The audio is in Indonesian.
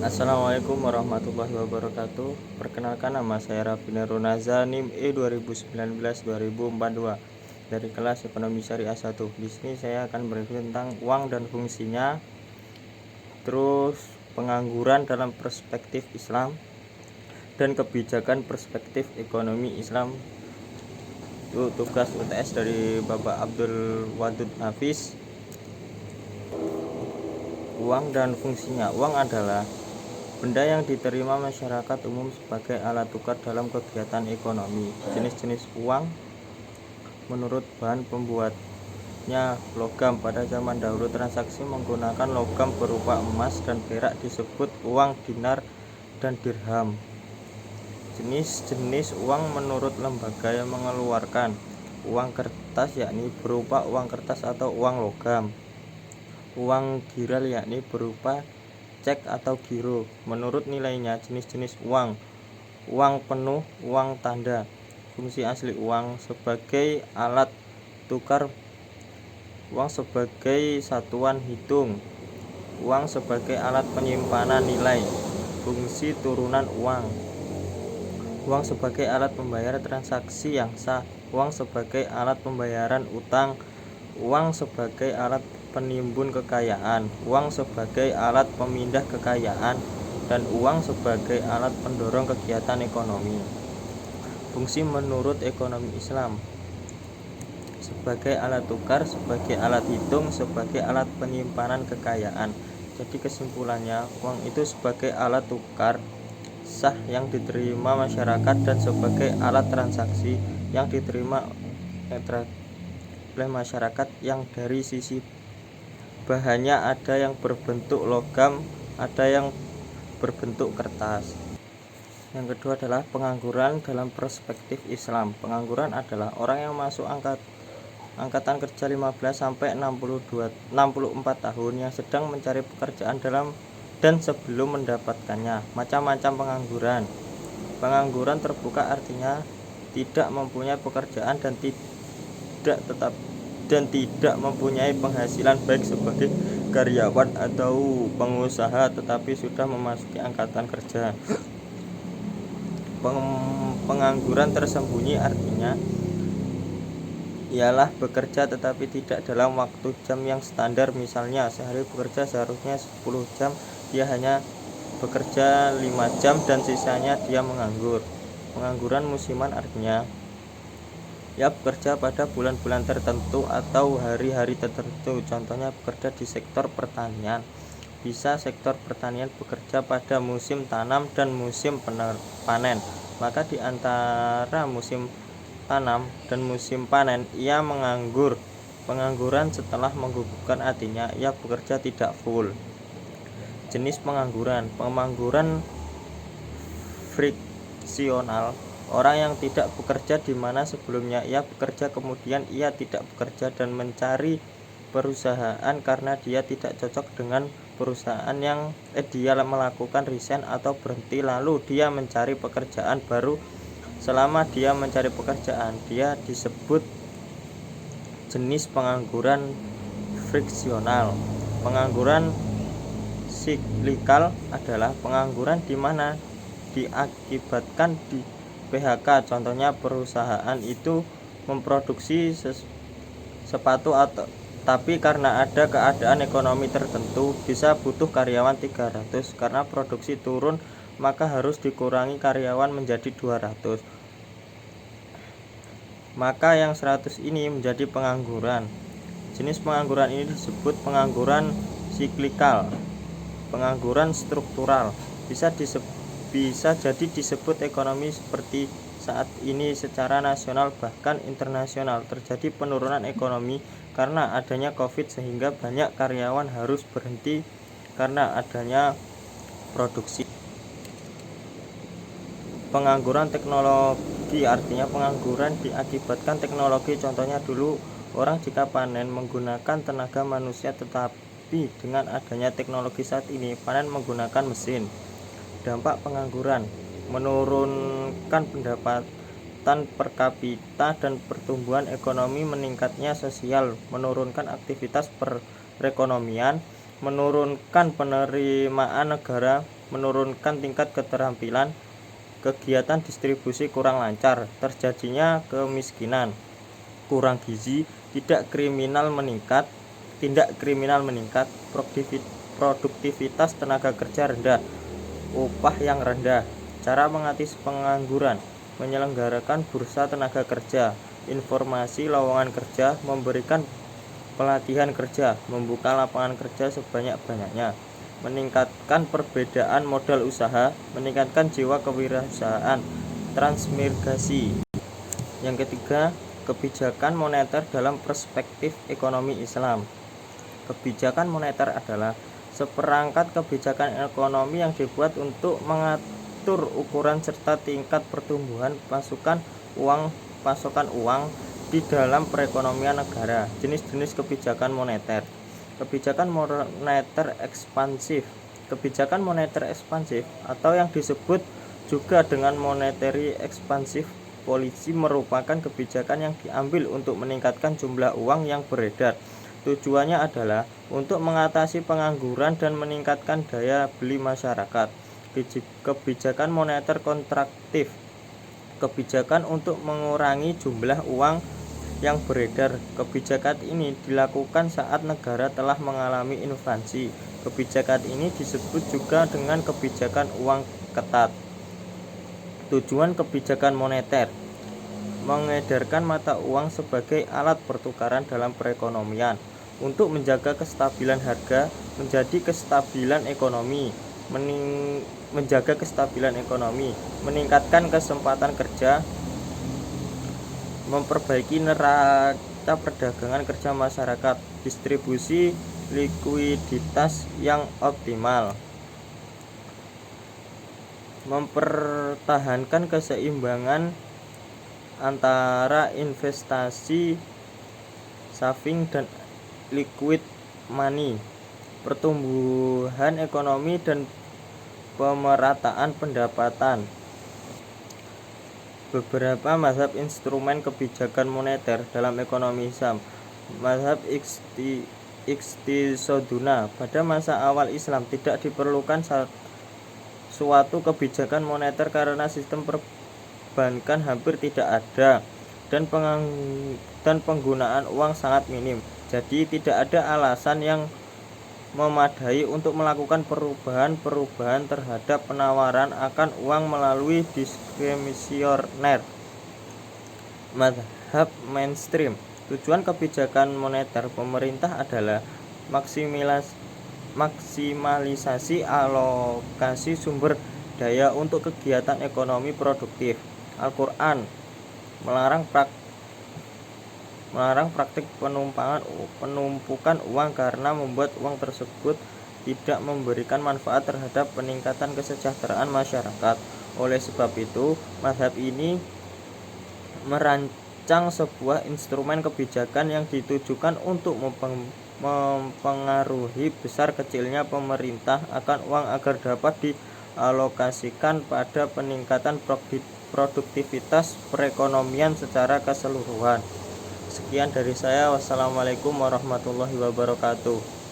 Assalamualaikum warahmatullahi wabarakatuh. Perkenalkan, nama saya Raffi Narunaza, NIM E2019-2042 dari kelas Ekonomi Syariah 1. Di sini saya akan berbicara tentang uang dan fungsinya, terus pengangguran dalam perspektif Islam, dan kebijakan perspektif ekonomi Islam. Itu tugas UTS dari Bapak Abdul Wadud Hafiz. Uang dan fungsinya. Uang adalah benda yang diterima masyarakat umum sebagai alat tukar dalam kegiatan ekonomi. Jenis-jenis uang menurut bahan pembuatnya logam. Pada zaman dahulu transaksi menggunakan logam berupa emas dan perak disebut uang dinar dan dirham. Jenis-jenis uang menurut lembaga yang mengeluarkan uang kertas yakni berupa uang kertas atau uang logam. Uang giral yakni berupa cek atau giro menurut nilainya. Jenis-jenis uang: uang penuh, uang tanda. Fungsi asli uang: sebagai alat tukar, uang sebagai satuan hitung, uang sebagai alat penyimpanan nilai. Fungsi turunan uang: uang sebagai alat pembayar transaksi yang sah, uang sebagai alat pembayaran utang, uang sebagai alat penimbun kekayaan, uang sebagai alat pemindah kekayaan, dan uang sebagai alat pendorong kegiatan ekonomi. Fungsi menurut ekonomi Islam: sebagai alat tukar, sebagai alat hitung, sebagai alat penyimpanan kekayaan. Jadi kesimpulannya, uang itu sebagai alat tukar sah yang diterima masyarakat dan sebagai alat transaksi yang diterima oleh masyarakat yang dari sisi bahannya ada yang berbentuk logam, ada yang berbentuk kertas. Yang kedua adalah pengangguran dalam perspektif Islam. Pengangguran adalah orang yang masuk angkatan kerja 15 sampai 64 tahun yang sedang mencari pekerjaan dan sebelum mendapatkannya. Macam-macam pengangguran. Pengangguran terbuka artinya tidak mempunyai pekerjaan dan tidak mempunyai penghasilan baik sebagai karyawan atau pengusaha tetapi sudah memasuki angkatan kerja. Pengangguran tersembunyi artinya ialah bekerja tetapi tidak dalam waktu jam yang standar. Misalnya sehari bekerja seharusnya 10 jam, dia hanya bekerja 5 jam dan sisanya dia menganggur. Pengangguran musiman artinya ia bekerja pada bulan-bulan tertentu atau hari-hari tertentu. Contohnya bekerja di sektor pertanian. Bisa sektor pertanian bekerja pada musim tanam dan musim panen. Maka di antara musim tanam dan musim panen ia menganggur. Pengangguran setelah menggugurkan artinya ia bekerja tidak full. Jenis pengangguran: pengangguran friksional, orang yang tidak bekerja di mana sebelumnya ia bekerja kemudian ia tidak bekerja dan mencari perusahaan karena dia tidak cocok dengan perusahaan yang dia melakukan resign atau berhenti lalu dia mencari pekerjaan baru. Selama dia mencari pekerjaan, dia disebut jenis pengangguran friksional. Pengangguran siklikal adalah pengangguran di mana diakibatkan di PHK. Contohnya perusahaan itu memproduksi sepatu tapi karena ada keadaan ekonomi tertentu bisa butuh karyawan 300. Karena produksi turun maka harus dikurangi karyawan menjadi 200. Maka yang 100 ini menjadi pengangguran. Jenis pengangguran ini disebut pengangguran siklikal. Pengangguran struktural bisa jadi disebut ekonomi seperti saat ini secara nasional bahkan internasional terjadi penurunan ekonomi karena adanya COVID sehingga banyak karyawan harus berhenti karena adanya produksi. Pengangguran teknologi artinya pengangguran diakibatkan teknologi. Contohnya dulu orang jika panen menggunakan tenaga manusia tetapi dengan adanya teknologi saat ini panen menggunakan mesin. Dampak pengangguran: menurunkan pendapatan per kapita dan pertumbuhan ekonomi, meningkatnya sosial, menurunkan aktivitas perekonomian, menurunkan penerimaan negara, menurunkan tingkat keterampilan, kegiatan distribusi kurang lancar, terjadinya kemiskinan, kurang gizi, tindak kriminal meningkat, produktivitas tenaga kerja rendah, upah yang rendah. Cara mengatasi pengangguran: menyelenggarakan bursa tenaga kerja, informasi lowongan kerja, memberikan pelatihan kerja, membuka lapangan kerja sebanyak-banyaknya, meningkatkan perbedaan modal usaha, meningkatkan jiwa kewirausahaan, transmigrasi. Yang ketiga, kebijakan moneter dalam perspektif ekonomi Islam. Kebijakan moneter adalah seperangkat kebijakan ekonomi yang dibuat untuk mengatur ukuran serta tingkat pertumbuhan pasokan uang di dalam perekonomian negara. Jenis-jenis kebijakan moneter. Kebijakan moneter ekspansif. Kebijakan moneter ekspansif atau yang disebut juga dengan monetary expansive policy merupakan kebijakan yang diambil untuk meningkatkan jumlah uang yang beredar. Tujuannya adalah untuk mengatasi pengangguran dan meningkatkan daya beli masyarakat. Kebijakan moneter kontraktif. Kebijakan untuk mengurangi jumlah uang yang beredar. Kebijakan ini dilakukan saat negara telah mengalami inflasi. Kebijakan ini disebut juga dengan kebijakan uang ketat. Tujuan kebijakan moneter: mengedarkan mata uang sebagai alat pertukaran dalam perekonomian untuk menjaga kestabilan harga, menjaga kestabilan ekonomi, meningkatkan kesempatan kerja, memperbaiki neraca perdagangan kerja masyarakat, distribusi likuiditas yang optimal, mempertahankan keseimbangan antara investasi, saving dan liquid money, pertumbuhan ekonomi dan pemerataan pendapatan. Beberapa mazhab instrumen kebijakan moneter dalam ekonomi Islam. Mazhab Iqtisaduna. Pada masa awal Islam tidak diperlukan suatu kebijakan moneter karena sistem perbankan hampir tidak ada dan penggunaan uang sangat minim. Jadi tidak ada alasan yang memadai untuk melakukan perubahan terhadap penawaran akan uang melalui diskriminasioner. Mazhab mainstream. Tujuan kebijakan moneter pemerintah adalah maksimalisasi alokasi sumber daya untuk kegiatan ekonomi produktif. Al-Quran melarang praktik penumpukan uang karena membuat uang tersebut tidak memberikan manfaat terhadap peningkatan kesejahteraan masyarakat. Oleh sebab itu, mazhab ini merancang sebuah instrumen kebijakan yang ditujukan untuk mempengaruhi besar kecilnya pemerintah akan uang agar dapat dialokasikan pada peningkatan produktivitas perekonomian secara keseluruhan. Sekian dari saya. Wassalamualaikum warahmatullahi wabarakatuh.